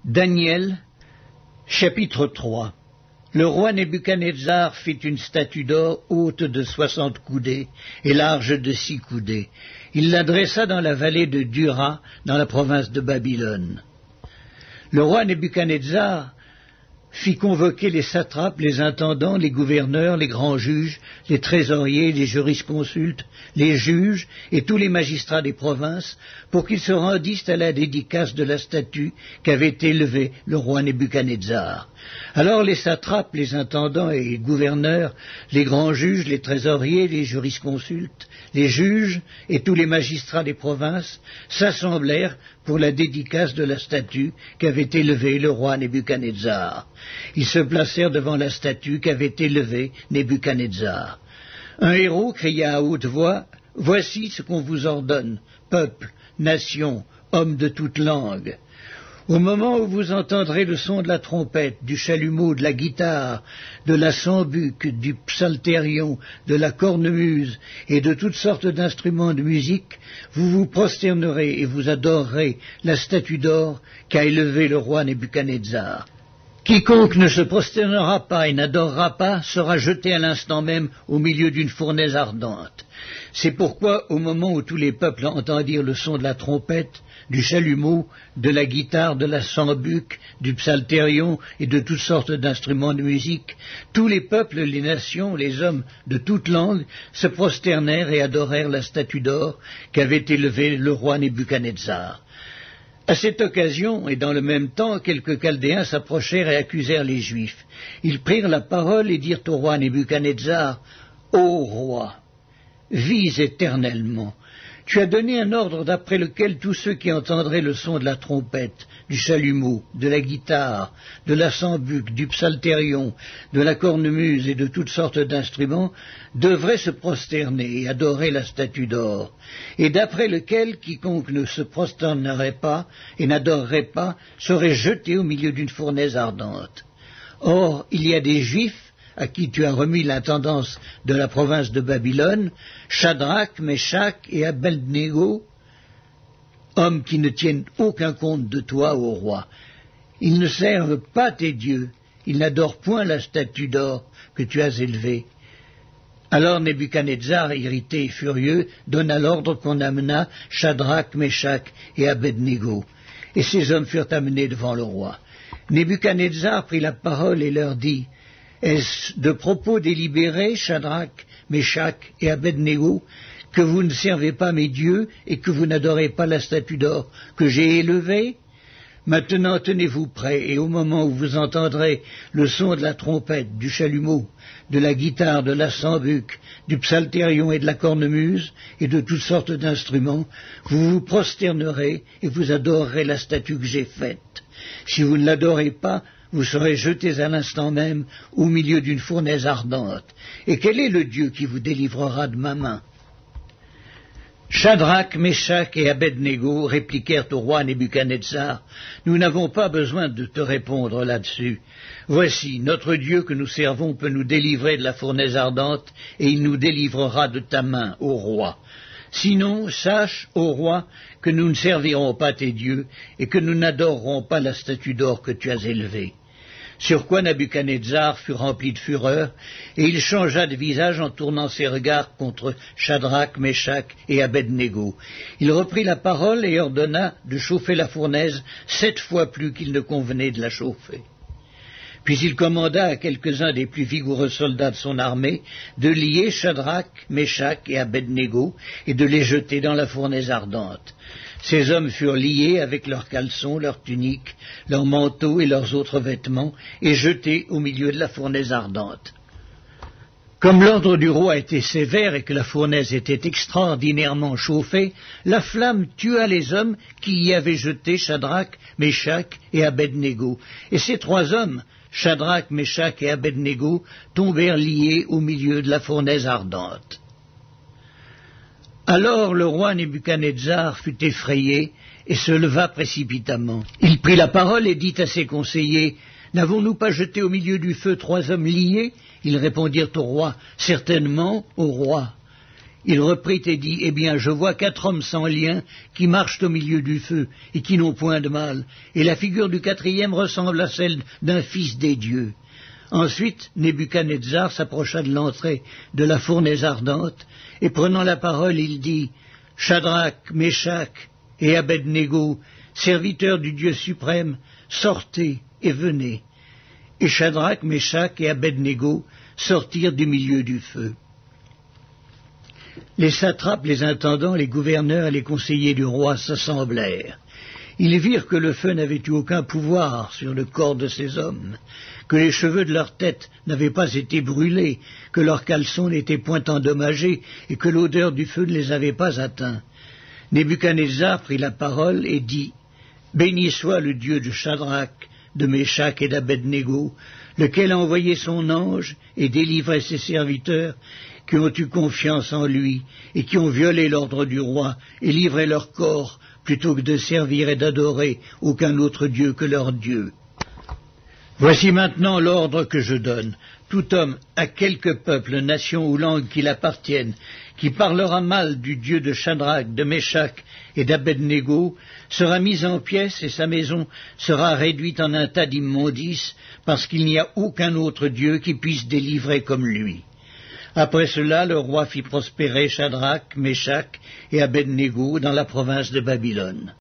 Daniel, chapitre 3. Le roi Nebuchadnezzar fit une statue d'or haute de 60 coudées et large de 6 coudées. Il la dressa dans la vallée de Dura, dans la province de Babylone. Le roi Nebuchadnezzar fit convoquer les satrapes, les intendants, les gouverneurs, les grands juges, les trésoriers, les jurisconsultes, les juges et tous les magistrats des provinces pour qu'ils se rendissent à la dédicace de la statue qu'avait élevée le roi Nebuchadnezzar. Alors les satrapes, les intendants et les gouverneurs, les grands juges, les trésoriers, les jurisconsultes, les juges et tous les magistrats des provinces s'assemblèrent pour la dédicace de la statue qu'avait élevée le roi Nebuchadnezzar. Ils se placèrent devant la statue qu'avait élevée Nebuchadnezzar. Un héros cria à haute voix, « Voici ce qu'on vous ordonne, peuple, nation, hommes de toute langue. Au moment où vous entendrez le son de la trompette, du chalumeau, de la guitare, de la sambuc, du psalterion, de la cornemuse et de toutes sortes d'instruments de musique, vous vous prosternerez et vous adorerez la statue d'or qu'a élevée le roi Nebuchadnezzar. Quiconque ne se prosternera pas et n'adorera pas sera jeté à l'instant même au milieu d'une fournaise ardente. C'est pourquoi, au moment où tous les peuples entendirent le son de la trompette, du chalumeau, de la guitare, de la sambuc, du psalterion et de toutes sortes d'instruments de musique, tous les peuples, les nations, les hommes de toute langue se prosternèrent et adorèrent la statue d'or qu'avait élevée le roi Nebuchadnezzar. À cette occasion, et dans le même temps, quelques Chaldéens s'approchèrent et accusèrent les Juifs. Ils prirent la parole et dirent au roi Nebuchadnezzar, « Ô roi, vis éternellement. Tu as donné un ordre d'après lequel tous ceux qui entendraient le son de la trompette, du chalumeau, de la guitare, de la sambuc, du psalterion, de la cornemuse et de toutes sortes d'instruments devraient se prosterner et adorer la statue d'or, et d'après lequel quiconque ne se prosternerait pas et n'adorerait pas serait jeté au milieu d'une fournaise ardente. Or, il y a des Juifs à qui tu as remis l'intendance de la province de Babylone, Shadrach, Meshach et Abednego, hommes qui ne tiennent aucun compte de toi, ô roi. Ils ne servent pas tes dieux, ils n'adorent point la statue d'or que tu as élevée. » Alors Nebuchadnezzar, irrité et furieux, donna l'ordre qu'on amenât Shadrach, Meshach et Abednego. Et ces hommes furent amenés devant le roi. Nebuchadnezzar prit la parole et leur dit, « Est-ce de propos délibérés, Shadrach, Meshach et Abednego, que vous ne servez pas mes dieux et que vous n'adorez pas la statue d'or que j'ai élevée? Maintenant tenez-vous prêts, et au moment où vous entendrez le son de la trompette, du chalumeau, de la guitare, de la sambuc, du psalterion et de la cornemuse, et de toutes sortes d'instruments, vous vous prosternerez et vous adorerez la statue que j'ai faite. Si vous ne l'adorez pas, vous serez jetés à l'instant même au milieu d'une fournaise ardente. Et quel est le Dieu qui vous délivrera de ma main? » Shadrach, Meshach et Abednego répliquèrent au roi Nebuchadnezzar, « Nous n'avons pas besoin de te répondre là-dessus. Voici, notre Dieu que nous servons peut nous délivrer de la fournaise ardente, et il nous délivrera de ta main, ô roi. Sinon, sache, ô roi, que nous ne servirons pas tes dieux, et que nous n'adorerons pas la statue d'or que tu as élevée. » Sur quoi Nebuchadnezzar fut rempli de fureur, et il changea de visage en tournant ses regards contre Shadrach, Meshach et Abednego. Il reprit la parole et ordonna de chauffer la fournaise 7 fois plus qu'il ne convenait de la chauffer. Puis il commanda à quelques-uns des plus vigoureux soldats de son armée de lier Shadrach, Meshach et Abednego et de les jeter dans la fournaise ardente. Ces hommes furent liés avec leurs caleçons, leurs tuniques, leurs manteaux et leurs autres vêtements et jetés au milieu de la fournaise ardente. Comme l'ordre du roi était sévère et que la fournaise était extraordinairement chauffée, la flamme tua les hommes qui y avaient jeté Shadrach, Meshach et Abednego. Et ces 3 hommes, Shadrach, Meshach et Abednego, tombèrent liés au milieu de la fournaise ardente. Alors le roi Nebuchadnezzar fut effrayé et se leva précipitamment. Il prit la parole et dit à ses conseillers, « N'avons-nous pas jeté au milieu du feu 3 hommes liés ?» Ils répondirent au roi, « Certainement, ô roi. » Il reprit et dit, eh bien, je vois 4 hommes sans lien qui marchent au milieu du feu et qui n'ont point de mal, et la figure du 4e ressemble à celle d'un fils des dieux. Ensuite, Nebuchadnezzar s'approcha de l'entrée de la fournaise ardente, et prenant la parole, il dit, Shadrach, Meshach et Abednego, serviteurs du Dieu suprême, sortez et venez. Et Shadrach, Meshach et Abednego sortirent du milieu du feu. Les satrapes, les intendants, les gouverneurs et les conseillers du roi s'assemblèrent. Ils virent que le feu n'avait eu aucun pouvoir sur le corps de ces hommes, que les cheveux de leur tête n'avaient pas été brûlés, que leurs caleçons n'étaient point endommagés et que l'odeur du feu ne les avait pas atteints. Nebuchadnezzar prit la parole et dit, « Béni soit le Dieu de Shadrach, de Meshach et d'Abednego, lequel a envoyé son ange et délivré ses serviteurs qui ont eu confiance en lui et qui ont violé l'ordre du roi et livré leur corps plutôt que de servir et d'adorer aucun autre Dieu que leur Dieu. Voici maintenant l'ordre que je donne. Tout homme, à quelque peuple, nation ou langue qu'il appartienne, qui parlera mal du Dieu de Shadrach, de Meshach et d'Abednego, sera mis en pièces et sa maison sera réduite en un tas d'immondices, parce qu'il n'y a aucun autre Dieu qui puisse délivrer comme lui. Après cela, le roi fit prospérer Shadrach, Meshach et Abednego dans la province de Babylone.